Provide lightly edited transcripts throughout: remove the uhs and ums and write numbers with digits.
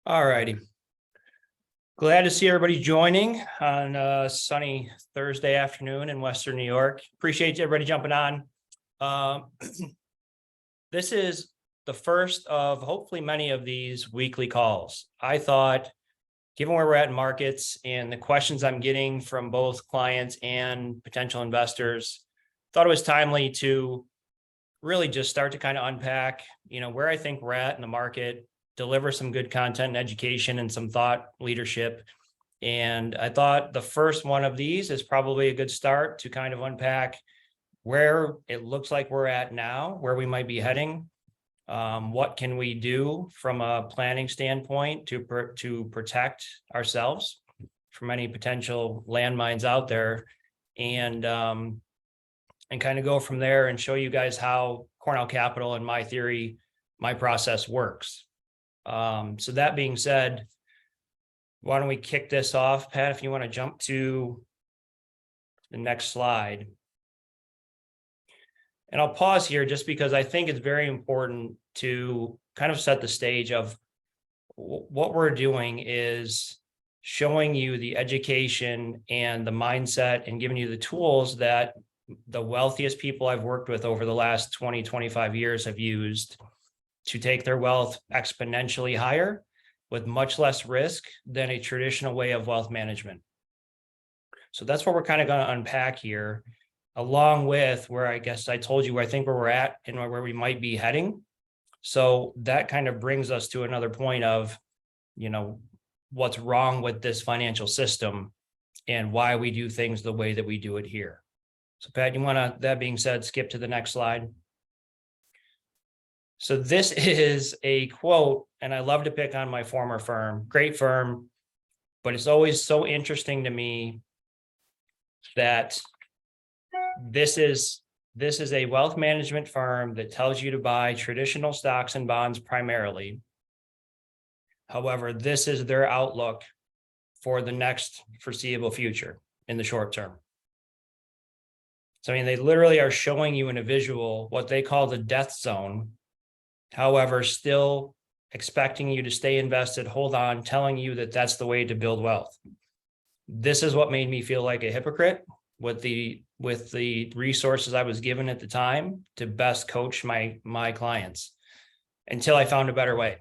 All righty. Glad to see everybody joining on a sunny Thursday afternoon in Western New York. Appreciate everybody jumping on. Um, This is the first of hopefully many of these weekly calls. I thought, given where we're at in markets and the questions I'm getting from both clients and potential investors, thought it was timely to really just start to kind of unpack, where I think we're at in the market, deliver some good content and education and some thought leadership. And I thought the first one of these is probably a good start to kind of unpack where it looks like we're at now, where we might be heading. What can we do from a planning standpoint to protect ourselves from any potential landmines out there, and kind of go from there and show you guys how Cornell Capital and my theory, my process works. So that being said, why don't we kick this off, Pat, if you want to jump to the next slide. And I'll pause here just because I think it's very important to kind of set the stage of what we're doing is showing you the education and the mindset and giving you the tools that the wealthiest people I've worked with over the last 20, 25 years have used to take their wealth exponentially higher with much less risk than a traditional way of wealth management. So that's what we're kind of going to unpack here, along with where I guess I told you where I think where we're at and where we might be heading. So that kind of brings us to another point of, what's wrong with this financial system and why we do things the way that we do it here. So Pat, that being said, skip to the next slide. So this is a quote, and I love to pick on my former firm, great firm, but it's always so interesting to me that this is a wealth management firm that tells you to buy traditional stocks and bonds primarily. However, this is their outlook for the next foreseeable future in the short term. So, they literally are showing you in a visual what they call the death zone. However, still expecting you to stay invested, hold on, telling you that that's the way to build wealth. This is what made me feel like a hypocrite with the resources I was given at the time to best coach my clients, until I found a better way,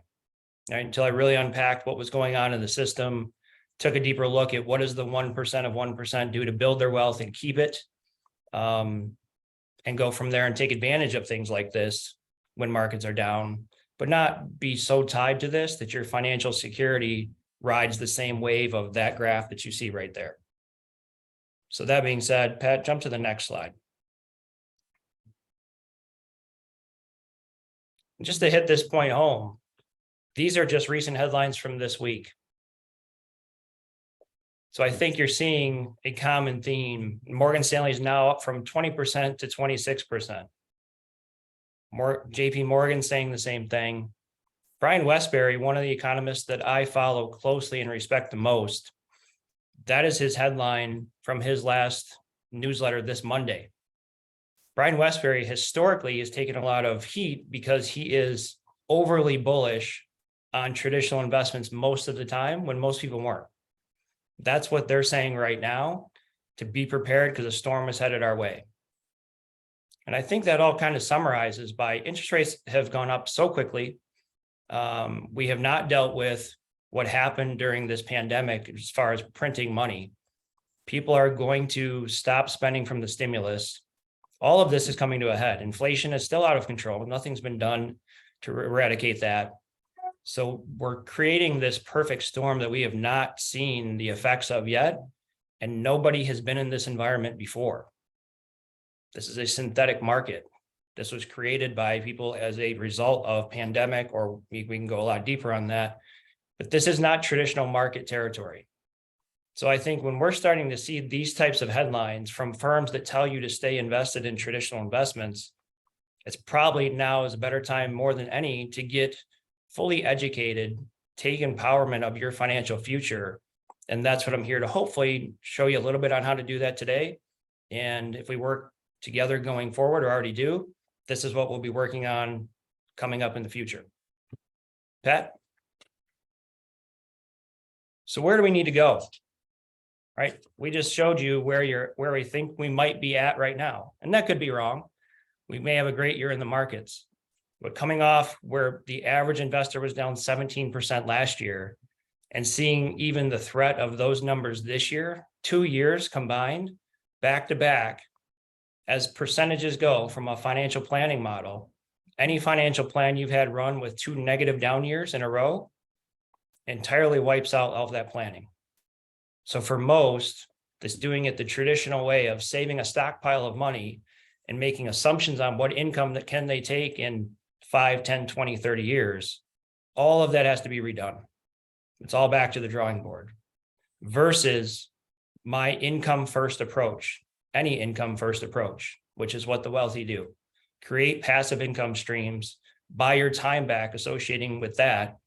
right? Until I really unpacked what was going on in the system, took a deeper look at what does the 1% of 1% do to build their wealth and keep it, and go from there and take advantage of things like this when markets are down, but not be so tied to this that your financial security rides the same wave of that graph that you see right there. So that being said, Pat, jump to the next slide. Just to hit this point home, these are just recent headlines from this week. So I think you're seeing a common theme. Morgan Stanley is now up from 20% to 26%. JP Morgan saying the same thing. Brian Wesbury, one of the economists that I follow closely and respect the most, that is his headline from his last newsletter this Monday. Brian Wesbury historically has taken a lot of heat because he is overly bullish on traditional investments most of the time when most people weren't. That's what they're saying right now, to be prepared because a storm is headed our way. And I think that all kind of summarizes by interest rates have gone up so quickly. We have not dealt with what happened during this pandemic as far as printing money. People are going to stop spending from the stimulus. All of this is coming to a head. Inflation is still out of control. Nothing's been done to eradicate that. So we're creating this perfect storm that we have not seen the effects of yet, and nobody has been in this environment before. This is a synthetic market. This was created by people as a result of pandemic, or we can go a lot deeper on that, but this is not traditional market territory. So I think when we're starting to see these types of headlines from firms that tell you to stay invested in traditional investments, it's probably now is a better time more than any to get fully educated, take empowerment of your financial future. And that's what I'm here to hopefully show you a little bit on how to do that today. And if we work together going forward, or already do, this is what we'll be working on coming up in the future. Pat? So where do we need to go? Right? We just showed you where we think we might be at right now. And that could be wrong. We may have a great year in the markets, but coming off where the average investor was down 17% last year and seeing even the threat of those numbers this year, 2 years combined, back to back, as percentages go from a financial planning model, any financial plan you've had run with 2 negative down years in a row entirely wipes out all of that planning. So for most, this doing it the traditional way of saving a stockpile of money and making assumptions on what income that can they take in 5, 10, 20, 30 years, all of that has to be redone. It's all back to the drawing board versus my income first approach, any income first approach, which is what the wealthy do. Create passive income streams, buy your time back associating with that,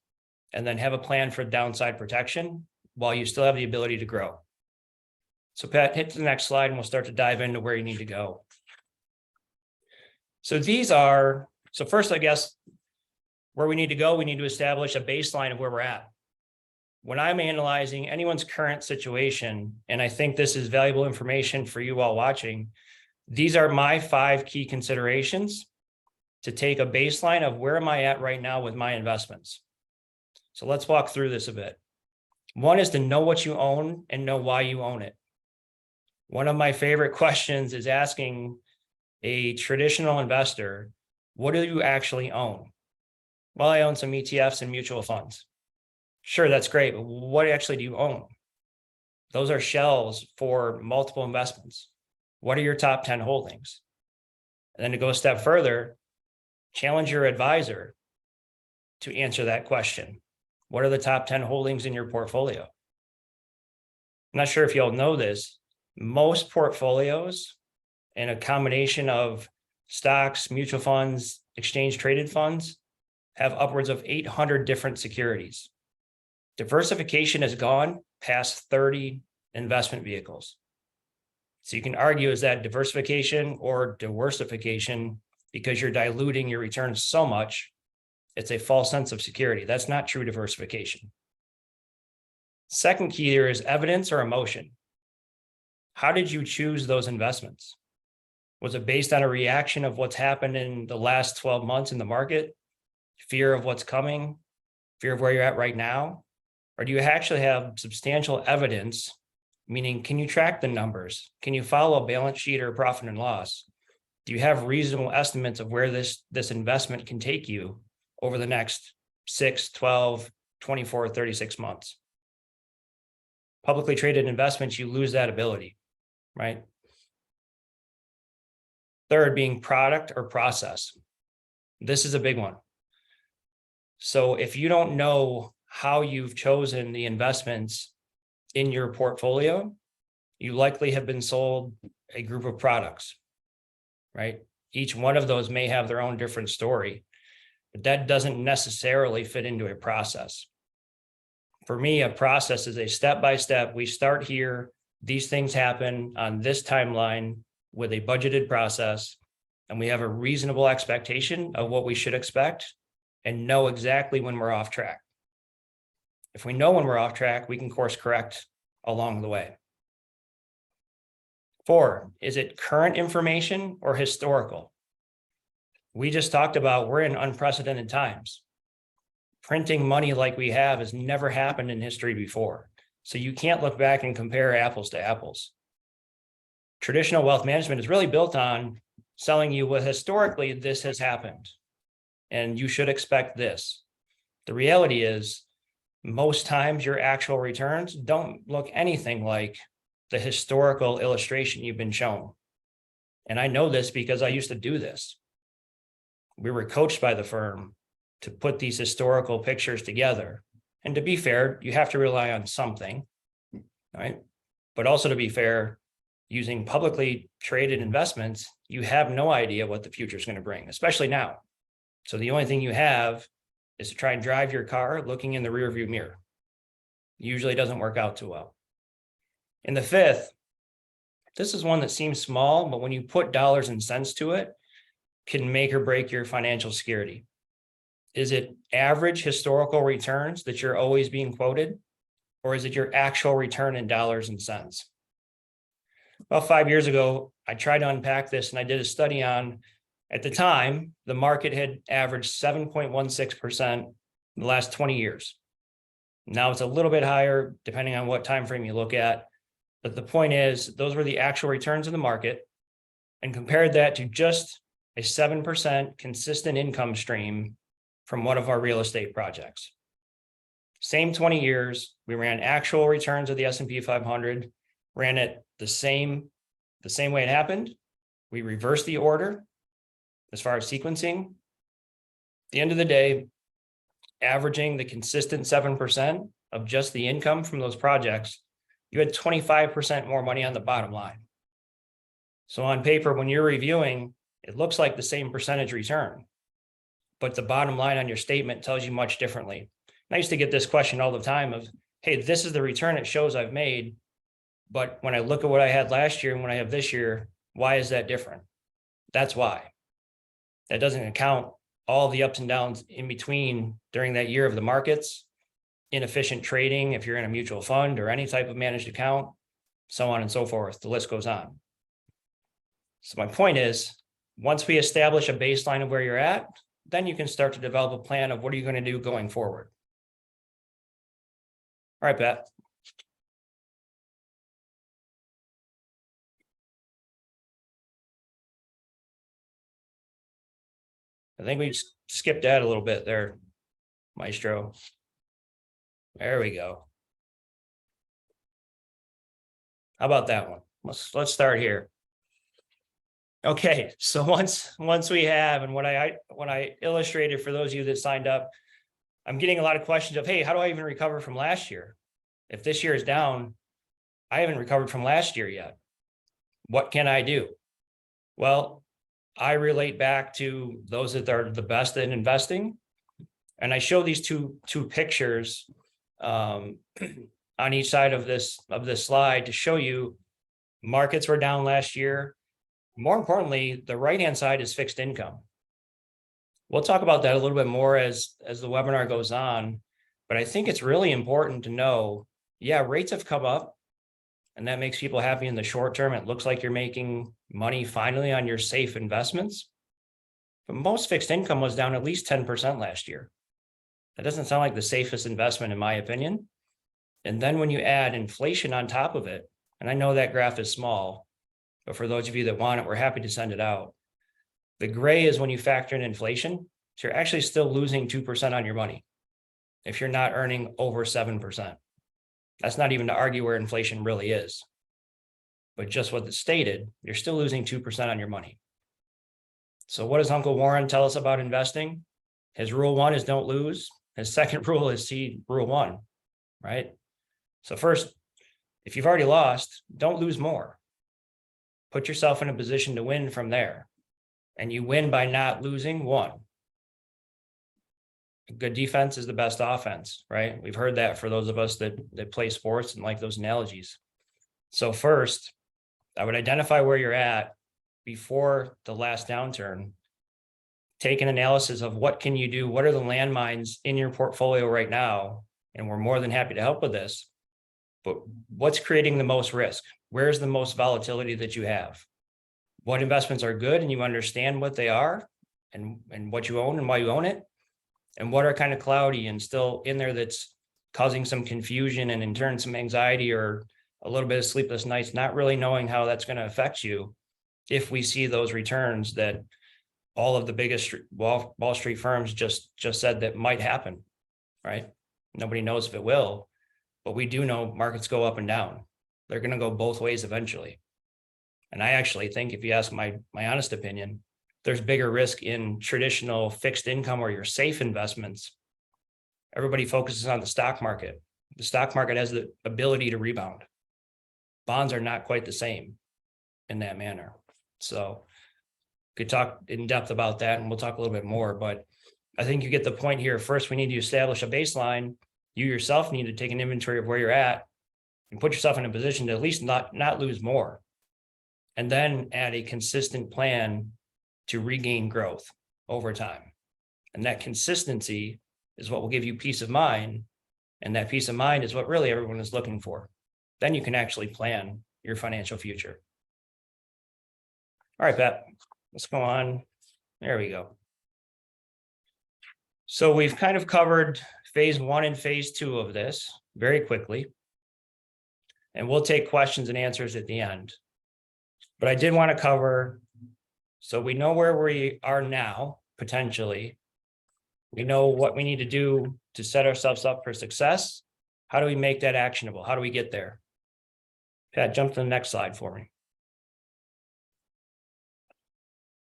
and then have a plan for downside protection while you still have the ability to grow. So Pat, hit the next slide and we'll start to dive into where you need to go. So first, I guess, where we need to go, we need to establish a baseline of where we're at. When I'm analyzing anyone's current situation, and I think this is valuable information for you all watching, these are my 5 key considerations to take a baseline of where am I at right now with my investments. So let's walk through this a bit. One is to know what you own and know why you own it. One of my favorite questions is asking a traditional investor, what do you actually own? Well, I own some ETFs and mutual funds. Sure, that's great, but what actually do you own? Those are shells for multiple investments. What are your top 10 holdings? And then to go a step further, challenge your advisor to answer that question. What are the top 10 holdings in your portfolio? I'm not sure if you all know this. Most portfolios and a combination of stocks, mutual funds, exchange traded funds have upwards of 800 different securities. Diversification has gone past 30 investment vehicles. So you can argue, is that diversification or diversification because you're diluting your returns so much? It's a false sense of security. That's not true diversification. Second key here is evidence or emotion. How did you choose those investments? Was it based on a reaction of what's happened in the last 12 months in the market? Fear of what's coming? Fear of where you're at right now? Or do you actually have substantial evidence, meaning can you track the numbers? Can you follow a balance sheet or profit and loss? Do you have reasonable estimates of where this investment can take you over the next 6, 12, 24, 36 months? Publicly traded investments, you lose that ability, right? Third, being product or process. This is a big one. So if you don't know how you've chosen the investments in your portfolio, you likely have been sold a group of products, right? Each one of those may have their own different story, but that doesn't necessarily fit into a process. For me, a process is a step-by-step. We start here. These things happen on this timeline with a budgeted process, and we have a reasonable expectation of what we should expect and know exactly when we're off track. If we know when we're off track, we can course correct along the way. 4, is it current information or historical? We just talked about we're in unprecedented times. Printing money like we have has never happened in history before. So you can't look back and compare apples to apples. Traditional wealth management is really built on selling you what historically this has happened, and you should expect this. The reality is, most times your actual returns don't look anything like the historical illustration you've been shown. And I know this because I used to do this. We were coached by the firm to put these historical pictures together. And to be fair, you have to rely on something, right? But also to be fair, using publicly traded investments, you have no idea what the future is going to bring, especially now. So the only thing you have is to try and drive your car looking in the rearview mirror. Usually doesn't work out too well. And the 5th, this is one that seems small, but when you put dollars and cents to it, can make or break your financial security. Is it average historical returns that you're always being quoted? or is it your actual return in dollars and cents? About 5 years ago, I tried to unpack this and I did a study on, at the time, the market had averaged 7.16% in the last 20 years. Now it's a little bit higher depending on what time frame you look at. But the point is, those were the actual returns in the market, and compared that to just a 7% consistent income stream from one of our real estate projects. Same 20 years, we ran actual returns of the S&P 500, ran it the same way it happened. We reversed the order as far as sequencing. At the end of the day, averaging the consistent 7% of just the income from those projects, you had 25% more money on the bottom line. So on paper, when you're reviewing, it looks like the same percentage return, but the bottom line on your statement tells you much differently. And I used to get this question all the time of, hey, this is the return it shows I've made, but when I look at what I had last year and what I have this year, why is that different? That's why. That doesn't account all the ups and downs in between during that year of the markets, inefficient trading if you're in a mutual fund or any type of managed account, so on and so forth. The list goes on. So my point is, once we establish a baseline of where you're at, then you can start to develop a plan of what are you going to do going forward. All right, Pat. I think we skipped that a little bit there, Maestro. There we go. How about that one? Let's start here. Okay, so once we have, and when I illustrated for those of you that signed up, I'm getting a lot of questions of, hey, how do I even recover from last year? If this year is down, I haven't recovered from last year yet. What can I do? Well, I relate back to those that are the best at investing. And I show these two pictures on each side of this slide to show you markets were down last year. More importantly, the right-hand side is fixed income. We'll talk about that a little bit more as the webinar goes on, but I think it's really important to know, yeah, rates have come up and that makes people happy in the short term. It looks like you're making money finally on your safe investments, but most fixed income was down at least 10% last year. That doesn't sound like the safest investment in my opinion. And then when you add inflation on top of it, and I know that graph is small, but for those of you that want it, we're happy to send it out. The gray is when you factor in inflation, so you're actually still losing 2% on your money if you're not earning over 7%. That's not even to argue where inflation really is. But just what it's stated, you're still losing 2% on your money. So what does Uncle Warren tell us about investing? His rule one is don't lose. His second rule is see rule one, right? So first, if you've already lost, don't lose more. Put yourself in a position to win from there. And you win by not losing one. A good defense is the best offense, right? We've heard that for those of us that play sports and like those analogies. So first, I would identify where you're at before the last downturn. Take an analysis of what can you do? What are the landmines in your portfolio right now? And we're more than happy to help with this. But what's creating the most risk? Where's the most volatility that you have? What investments are good and you understand what they are and what you own and why you own it? And what are kind of cloudy and still in there that's causing some confusion and in turn some anxiety or a little bit of sleepless nights, not really knowing how that's going to affect you if we see those returns that all of the biggest Wall Street firms just said that might happen, right? Nobody knows if it will, but we do know markets go up and down. They're going to go both ways eventually. And I actually think, if you ask my honest opinion, there's bigger risk in traditional fixed income or your safe investments. Everybody focuses on the stock market. The stock market has the ability to rebound. Bonds are not quite the same in that manner. So could talk in depth about that, and we'll talk a little bit more, but I think you get the point here. First, we need to establish a baseline. You yourself need to take an inventory of where you're at and put yourself in a position to at least not lose more. And then add a consistent plan to regain growth over time. And that consistency is what will give you peace of mind And that peace of mind is what really everyone is looking for. Then you can actually plan your financial future. All right, Pat, let's go on. There we go. So we've kind of covered phase 1 and phase 2 of this very quickly. And we'll take questions and answers at the end. But I did want to cover, so we know where we are now, potentially. We know what we need to do to set ourselves up for success. How do we make that actionable? How do we get there? Pat, jump to the next slide for me.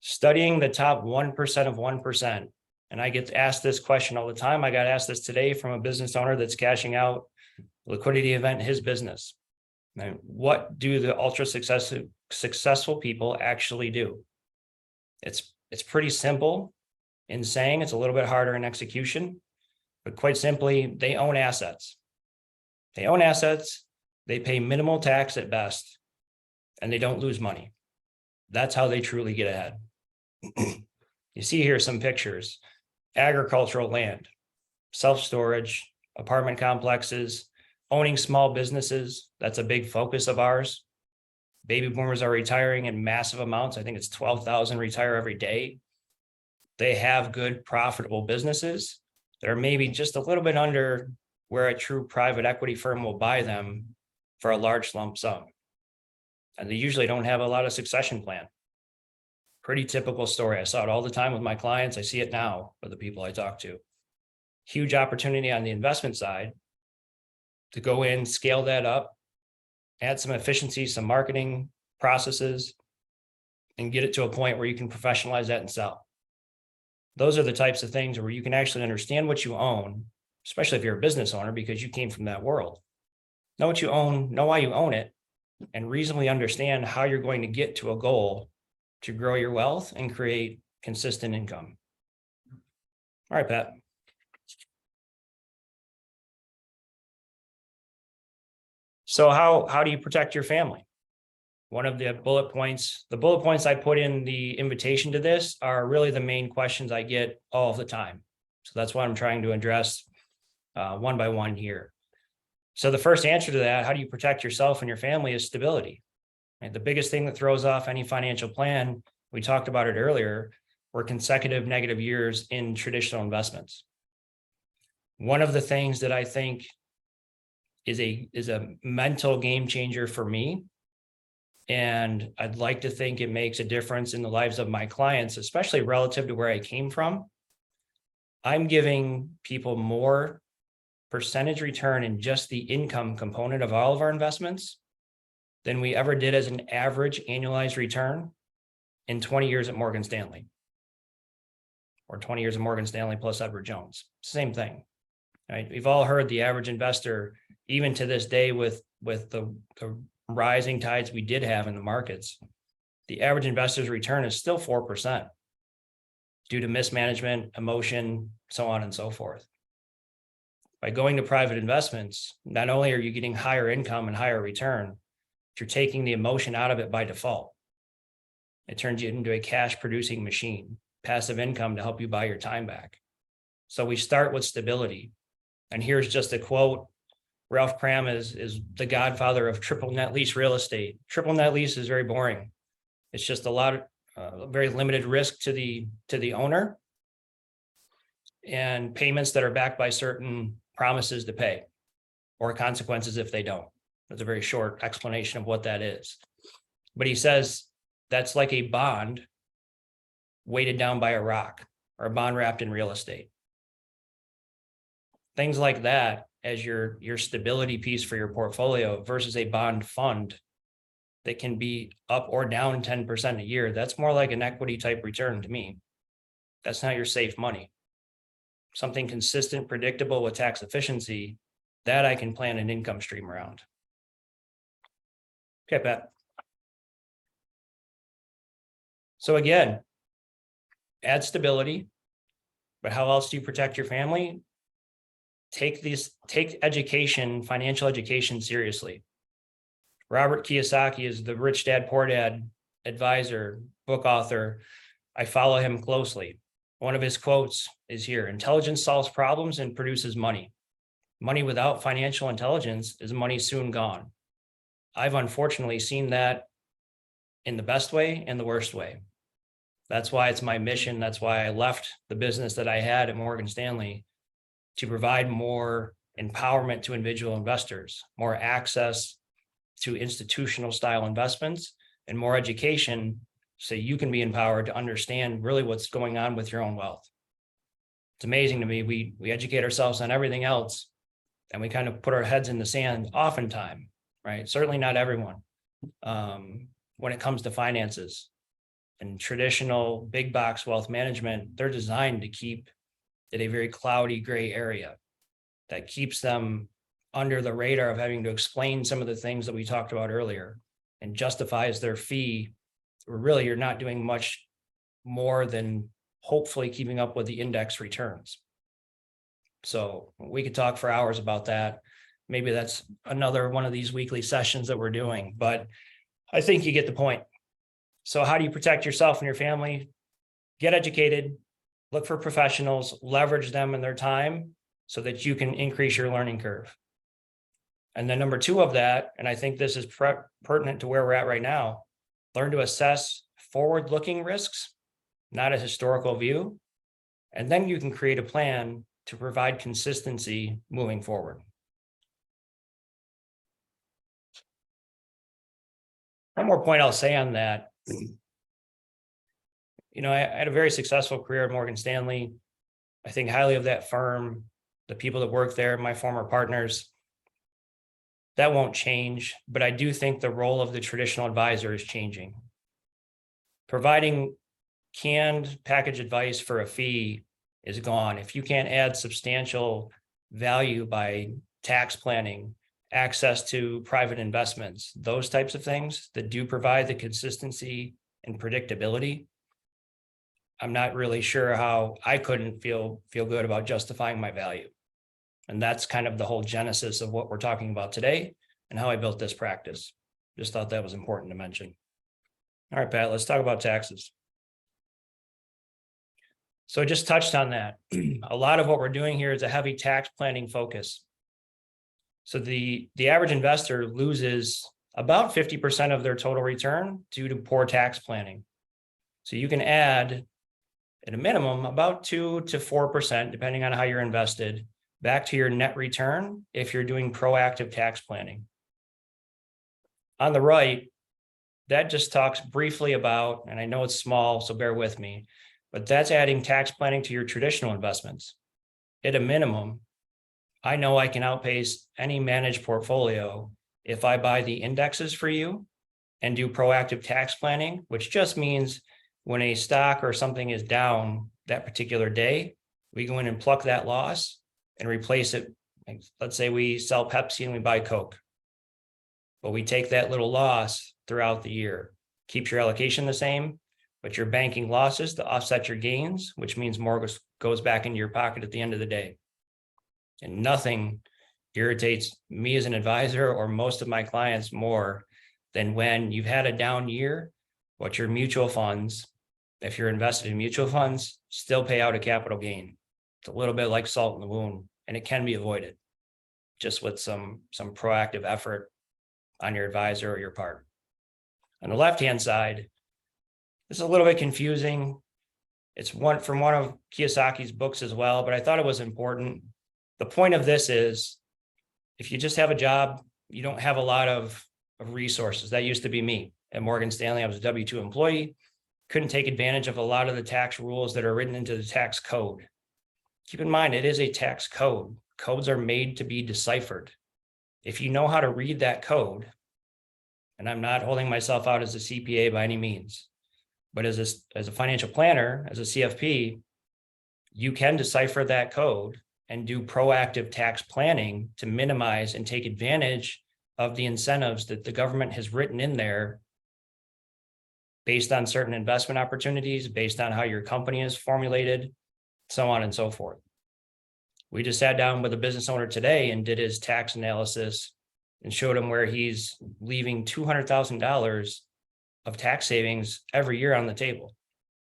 Studying the top 1% of 1%. And I get asked this question all the time. I got asked this today from a business owner that's cashing out a liquidity event in his business. Now, what do the ultra successful people actually do? It's pretty simple in saying, it's a little bit harder in execution, but quite simply, they own assets. They own assets, they pay minimal tax at best, and they don't lose money. That's how they truly get ahead. You see here some pictures: agricultural land, self-storage, apartment complexes, owning small businesses. That's a big focus of ours. Baby boomers are retiring in massive amounts. I think it's 12,000 retire every day. They have good, profitable businesses that are maybe just a little bit under where a true private equity firm will buy them for a large lump sum. And they usually don't have a lot of succession plan. Pretty typical story. I saw it all the time with my clients. I see it now with the people I talk to. Huge opportunity on the investment side to go in, scale that up, add some efficiency, some marketing processes, and get it to a point where you can professionalize that and sell. Those are the types of things where you can actually understand what you own, especially if you're a business owner, because you came from that world. Know what you own, know why you own it, and reasonably understand how you're going to get to a goal to grow your wealth and create consistent income. All right, Pat. So how do you protect your family? One of the bullet points I put in the invitation to this are really the main questions I get all of the time. So that's what I'm trying to address one by one here. So the first answer to that, how do you protect yourself and your family, is stability. And the biggest thing that throws off any financial plan, we talked about it earlier, were consecutive negative years in traditional investments. One of the things that I think is a mental game changer for me, and I'd like to think it makes a difference in the lives of my clients, especially relative to where I came from. I'm giving people more percentage return in just the income component of all of our investments than we ever did as an average annualized return in 20 years at Morgan Stanley, or 20 years at Morgan Stanley plus Edward Jones. Same thing, right? We've all heard the average investor, even to this day with the rising tides we did have in the markets, the average investor's return is still 4% due to mismanagement, emotion, so on and so forth. By going to private investments, not only are you getting higher income and higher return, but you're taking the emotion out of it by default. It turns you into a cash producing machine, passive income to help you buy your time back. So we start with stability. And here's just a quote. Ralph Cram is the godfather of triple net lease real estate. Triple net lease is very boring. It's just a lot of very limited risk to the owner, and payments that are backed by certain promises to pay or consequences if they don't. That's a very short explanation of what that is. But he says that's like a bond weighted down by a rock, or a bond wrapped in real estate. Things like that as your stability piece for your portfolio versus a bond fund that can be up or down 10% a year. That's more like an equity type return to me. That's not your safe money. Something consistent, predictable with tax efficiency, that I can plan an income stream around. Okay, Pat. So again, add stability, but how else do you protect your family? Take education, financial education seriously. Robert Kiyosaki is the Rich Dad, Poor Dad advisor, book author. I follow him closely. One of his quotes is here: intelligence solves problems and produces money. Money without financial intelligence is money soon gone. I've unfortunately seen that in the best way and the worst way. That's why it's my mission. That's why I left the business that I had at Morgan Stanley, to provide more empowerment to individual investors, more access to institutional style investments, and more education so you can be empowered to understand really what's going on with your own wealth. It's amazing to me. We educate ourselves on everything else, and we kind of put our heads in the sand oftentimes, right? Certainly not everyone. When it comes to finances and traditional big box wealth management, they're designed to keep it a very cloudy gray area that keeps them under the radar of having to explain some of the things that we talked about earlier, and justifies their fee. Really, you're not doing much more than hopefully keeping up with the index returns. So we could talk for hours about that. Maybe that's another one of these weekly sessions that we're doing, but I think you get the point. So how do you protect yourself and your family? Get educated, look for professionals, leverage them in their time so that you can increase your learning curve. And then number two of that, and I think this is pertinent to where we're at right now, learn to assess forward-looking risks, not a historical view. And then you can create a plan to provide consistency moving forward. One more point I'll say on that. You know, I had a very successful career at Morgan Stanley. I think highly of that firm, the people that work there, my former partners. That won't change, but I do think the role of the traditional advisor is changing. Providing canned package advice for a fee is gone. If you can't add substantial value by tax planning, access to private investments, those types of things that do provide the consistency and predictability, I'm not really sure how I couldn't feel good about justifying my value. And that's kind of the whole genesis of what we're talking about today and how I built this practice. Just thought that was important to mention. All right, Pat, let's talk about taxes. So I just touched on that. A lot of what we're doing here is a heavy tax planning focus. So the average investor loses about 50% of their total return due to poor tax planning. So you can add, at a minimum, about 2 to 4%, depending on how you're invested, back to your net return if you're doing proactive tax planning. On the right, that just talks briefly about, and I know it's small, so bear with me, but that's adding tax planning to your traditional investments. At a minimum, I know I can outpace any managed portfolio if I buy the indexes for you and do proactive tax planning, which just means when a stock or something is down that particular day, we go in and pluck that loss and replace it. Let's say we sell Pepsi and we buy Coke, but we take that little loss throughout the year. Keeps your allocation the same, but you're banking losses to offset your gains, which means more goes back into your pocket at the end of the day. And nothing irritates me as an advisor or most of my clients more than when you've had a down year, but your mutual funds, if you're invested in mutual funds, still pay out a capital gain. It's a little bit like salt in the wound, and it can be avoided just with some proactive effort on your advisor or your part. On the left-hand side, this is a little bit confusing. It's from one of Kiyosaki's books as well, but I thought it was important. The point of this is, if you just have a job, you don't have a lot of resources. That used to be me. At Morgan Stanley, I was a W-2 employee, couldn't take advantage of a lot of the tax rules that are written into the tax code. Keep in mind, it is a tax code. Codes are made to be deciphered. If you know how to read that code, and I'm not holding myself out as a CPA by any means, but as a financial planner, as a CFP, you can decipher that code and do proactive tax planning to minimize and take advantage of the incentives that the government has written in there based on certain investment opportunities, based on how your company is formulated, so on and so forth. We just sat down with a business owner today and did his tax analysis and showed him where he's leaving $200,000 of tax savings every year on the table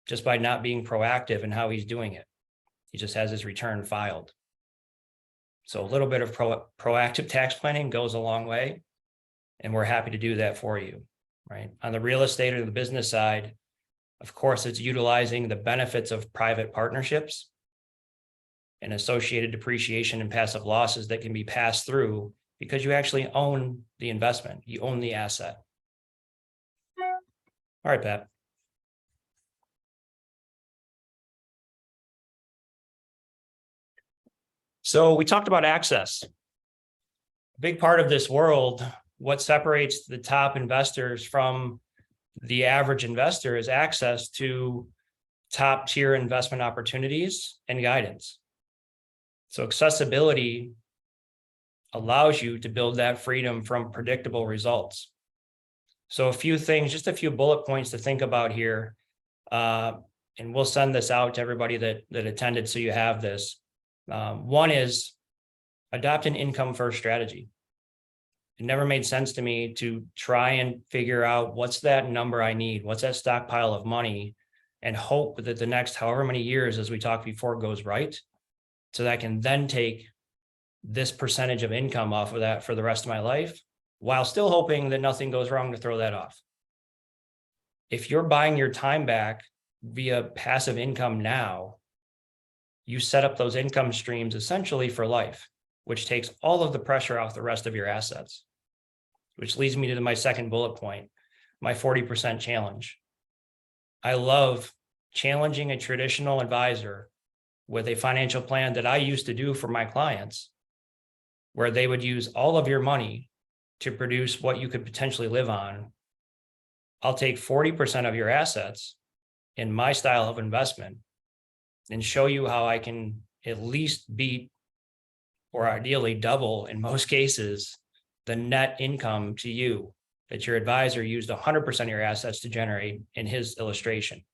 just by not being proactive in how he's doing it. He just has his return filed. So a little bit of proactive tax planning goes a long way, and we're happy to do that for you, right? On the real estate or the business side, of course, it's utilizing the benefits of private partnerships and associated depreciation and passive losses that can be passed through because you actually own the investment, you own the asset. All right, Pat. So we talked about access. A big part of this world, what separates the top investors from the average investor is access to top tier investment opportunities and guidance. So accessibility allows you to build that freedom from predictable results. So a few things, just a few bullet points to think about here. And we'll send this out to everybody that attended so you have this. One is adopt an income first strategy. It never made sense to me to try and figure out what's that number I need, what's that stockpile of money, and hope that the next however many years, as we talked before, goes right, so that I can then take this percentage of income off of that for the rest of my life, while still hoping that nothing goes wrong to throw that off. If you're buying your time back via passive income now, you set up those income streams essentially for life, which takes all of the pressure off the rest of your assets, which leads me to my second bullet point, my 40% challenge. I love challenging a traditional advisor with a financial plan that I used to do for my clients, where they would use all of your money to produce what you could potentially live on. I'll take 40% of your assets in my style of investment and show you how I can at least beat, or ideally double in most cases, the net income to you that your advisor used 100% of your assets to generate in his illustration,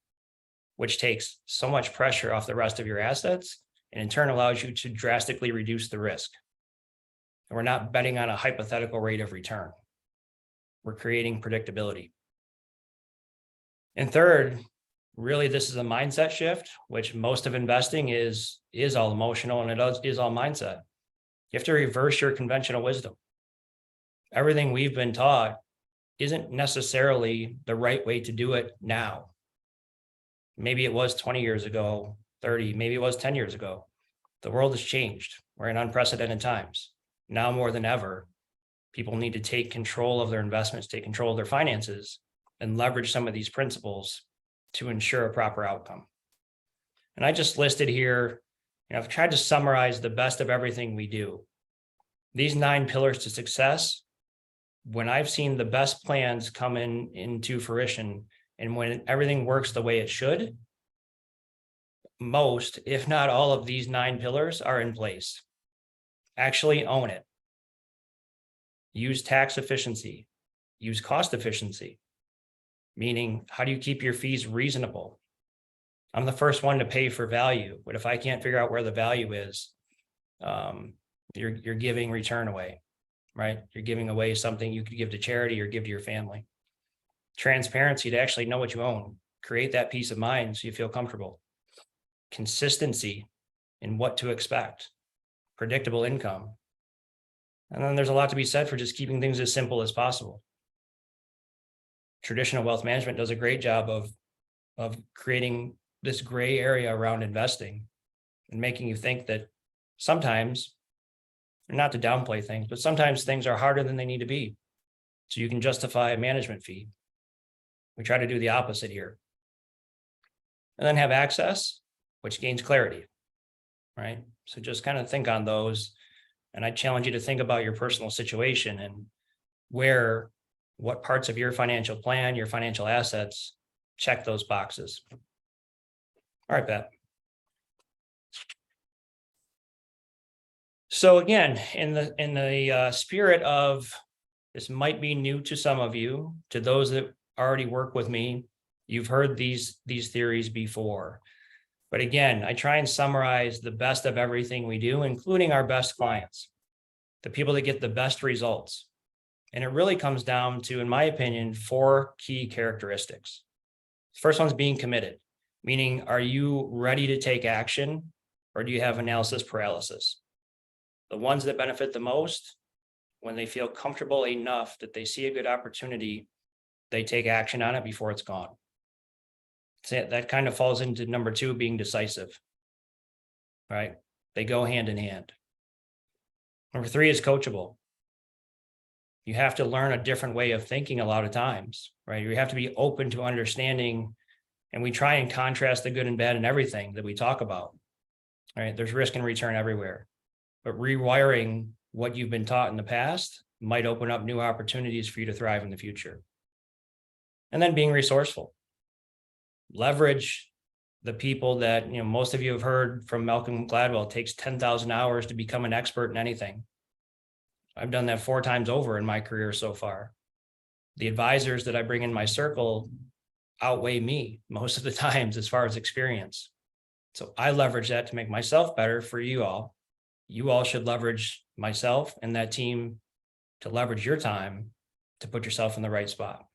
which takes so much pressure off the rest of your assets and in turn allows you to drastically reduce the risk. And we're not betting on a hypothetical rate of return. We're creating predictability. And third, really, this is a mindset shift, which most of investing is all emotional, and it is all mindset. You have to reverse your conventional wisdom. Everything we've been taught isn't necessarily the right way to do it now. Maybe it was 20 years ago, 30, maybe it was 10 years ago. The world has changed. We're in unprecedented times. Now more than ever, people need to take control of their investments, take control of their finances, and leverage some of these principles to ensure a proper outcome. And I just listed here, I've tried to summarize the best of everything we do. These 9 pillars to success, when I've seen the best plans come into fruition, and when everything works the way it should, most, if not all of these 9 pillars are in place. Actually own it. Use tax efficiency. Use cost efficiency. Meaning, how do you keep your fees reasonable? I'm the first one to pay for value, but if I can't figure out where the value is, you're giving return away, right? You're giving away something you could give to charity or give to your family. Transparency to actually know what you own. Create that peace of mind so you feel comfortable. Consistency in what to expect. Predictable income. And then there's a lot to be said for just keeping things as simple as possible. Traditional wealth management does a great job of creating this gray area around investing and making you think that sometimes, not to downplay things, but sometimes things are harder than they need to be. So you can justify a management fee. We try to do the opposite here. And then have access, which gains clarity, right? So just kind of think on those. And I challenge you to think about your personal situation and what parts of your financial plan, your financial assets, check those boxes. All right, Pat. So again, in the spirit of this might be new to some of you, to those that already work with me, you've heard these theories before. But again, I try and summarize the best of everything we do, including our best clients, the people that get the best results. And it really comes down to, in my opinion, 4 key characteristics. First one's being committed, meaning, are you ready to take action or do you have analysis paralysis? The ones that benefit the most, when they feel comfortable enough that they see a good opportunity, they take action on it before it's gone. So that kind of falls into number 2, being decisive, right? They go hand in hand. Number 3 is coachable. You have to learn a different way of thinking a lot of times, right? You have to be open to understanding, and we try and contrast the good and bad in everything that we talk about, right? There's risk and return everywhere, but rewiring what you've been taught in the past might open up new opportunities for you to thrive in the future. And then being resourceful. Leverage the people that, most of you have heard from Malcolm Gladwell, it takes 10,000 hours to become an expert in anything. I've done that 4 times over in my career so far. The advisors that I bring in my circle outweigh me most of the times as far as experience. So I leverage that to make myself better for you all. You all should leverage myself and that team to leverage your time to put yourself in the right spot.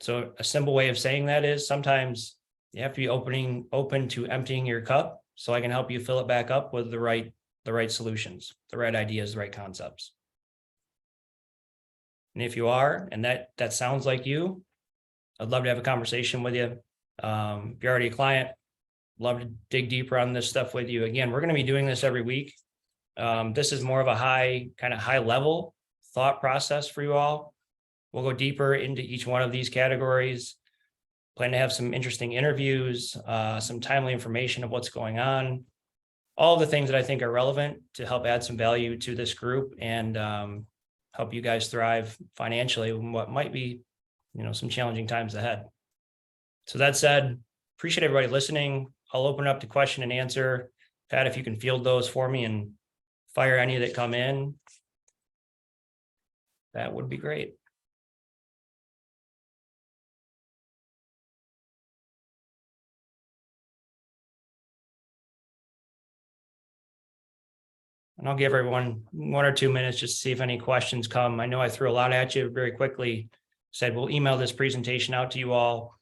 So a simple way of saying that is sometimes you have to be open to emptying your cup so I can help you fill it back up with the right solutions, the right ideas, the right concepts. And if you are, and that sounds like you, I'd love to have a conversation with you. If you're already a client, love to dig deeper on this stuff with you. Again, we're going to be doing this every week. This is more of a high level thought process for you all. We'll go deeper into each one of these categories. Plan to have some interesting interviews, some timely information of what's going on, all the things that I think are relevant to help add some value to this group and help you guys thrive financially in what might be, some challenging times ahead. So that said, appreciate everybody listening. I'll open up to question and answer. Pat, if you can field those for me and fire any that come in, that would be great. And I'll give everyone 1 or 2 minutes just to see if any questions come. I know I threw a lot at you very quickly. Said we'll email this presentation out to you all.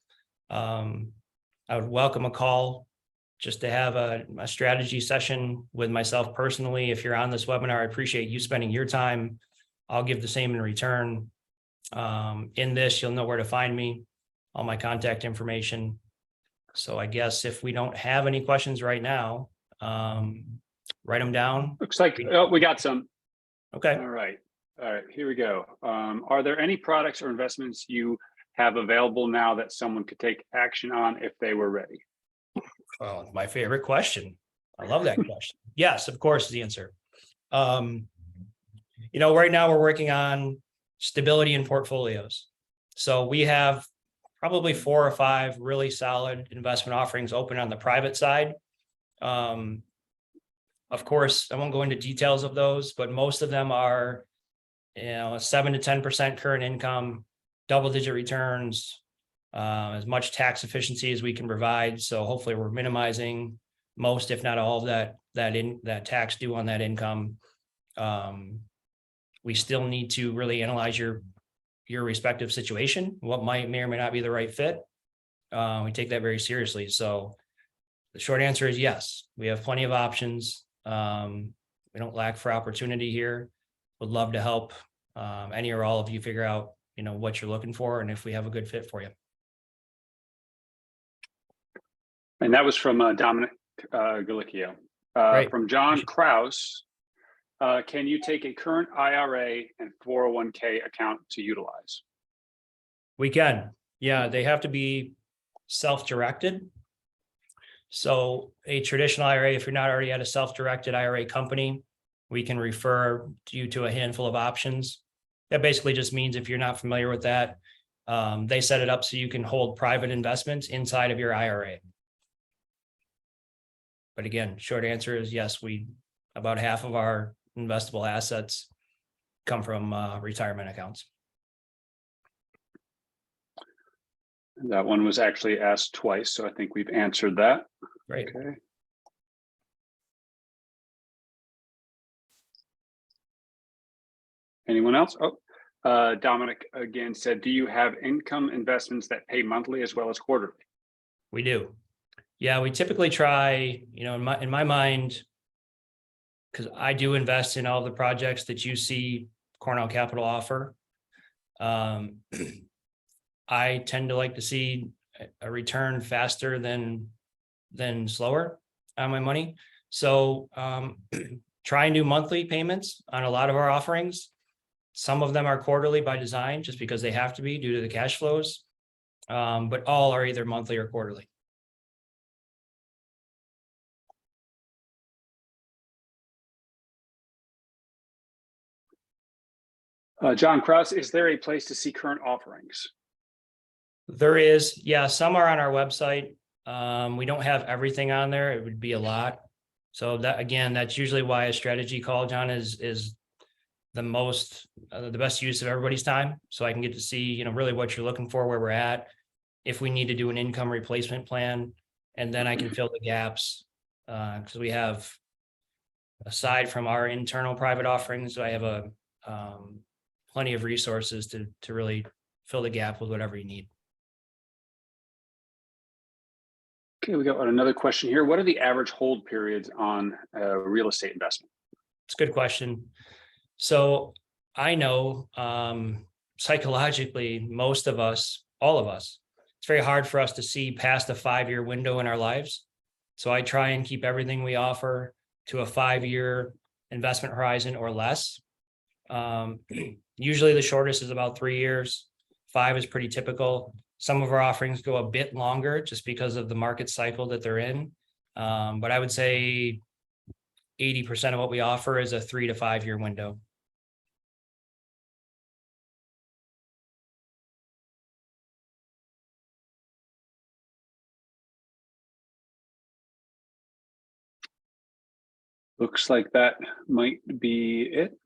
I would welcome a call just to have a strategy session with myself personally. If you're on this webinar, I appreciate you spending your time. I'll give the same in return. In this, you'll know where to find me, all my contact information. So I guess if we don't have any questions right now, write them down. Looks like we got some. Okay. All right, here we go. Are there any products or investments you have available now that someone could take action on if they were ready? Oh, my favorite question. I love that question. Yes, of course, is the answer. Right now we're working on stability in portfolios. So we have probably 4 or 5 really solid investment offerings open on the private side. Of course, I won't go into details of those, but most of them are, 7 to 10% current income, double-digit returns, as much tax efficiency as we can provide. So hopefully we're minimizing most, if not all of that tax due on that income. We still need to really analyze your respective situation, what may or may not be the right fit. We take that very seriously. So the short answer is yes, we have plenty of options. We don't lack for opportunity here. Would love to help any or all of you figure out, what you're looking for and if we have a good fit for you. And that was from Dominic Galicchio. From John Kraus. Can you take a current IRA and 401k account to utilize? We can. Yeah, they have to be self-directed. So a traditional IRA, if you're not already at a self-directed IRA company, we can refer you to a handful of options. That basically just means if you're not familiar with that, they set it up so you can hold private investments inside of your IRA. But again, short answer is yes, about half of our investable assets come from retirement accounts. That one was actually asked twice, so I think we've answered that. Great. Okay. Anyone else? Oh, Dominic again said, do you have income investments that pay monthly as well as quarterly? We do. Yeah, we typically try, in my mind, because I do invest in all the projects that you see Cornell Capital offer. I tend to like to see a return faster than slower on my money. So try and do monthly payments on a lot of our offerings. Some of them are quarterly by design, just because they have to be due to the cash flows. But all are either monthly or quarterly. John Kraus, is there a place to see current offerings? There is, yeah, some are on our website. We don't have everything on there. It would be a lot. So that, again, that's usually why a strategy call, John, is the most, the best use of everybody's time. So I can get to see, you know, really what you're looking for, where we're at, if we need to do an income replacement plan, and then I can fill the gaps. Because we have, aside from our internal private offerings, I have a plenty of resources to really fill the gap with whatever you need. Okay, we got another question here. What are the average hold periods on real estate investment? It's a good question. So I know psychologically, most of us, all of us, it's very hard for us to see past a 5-year window in our lives. So I try and keep everything we offer to a 5-year investment horizon or less. Usually the shortest is about 3 years. 5 is pretty typical. Some of our offerings go a bit longer just because of the market cycle that they're in. But I would say 80% of what we offer is a 3 to 5 year window. Looks like that might be it.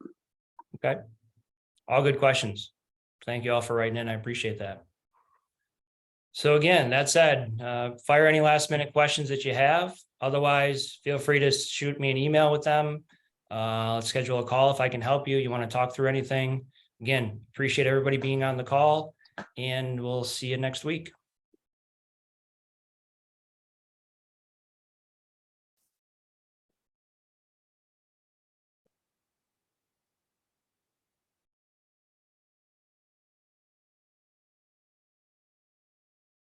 Okay. All good questions. Thank you all for writing in. I appreciate that. So again, that said, fire any last minute questions that you have. Otherwise, feel free to shoot me an email with them. Let's schedule a call if I can help you. You want to talk through anything. Again, appreciate everybody being on the call, and we'll see you next week.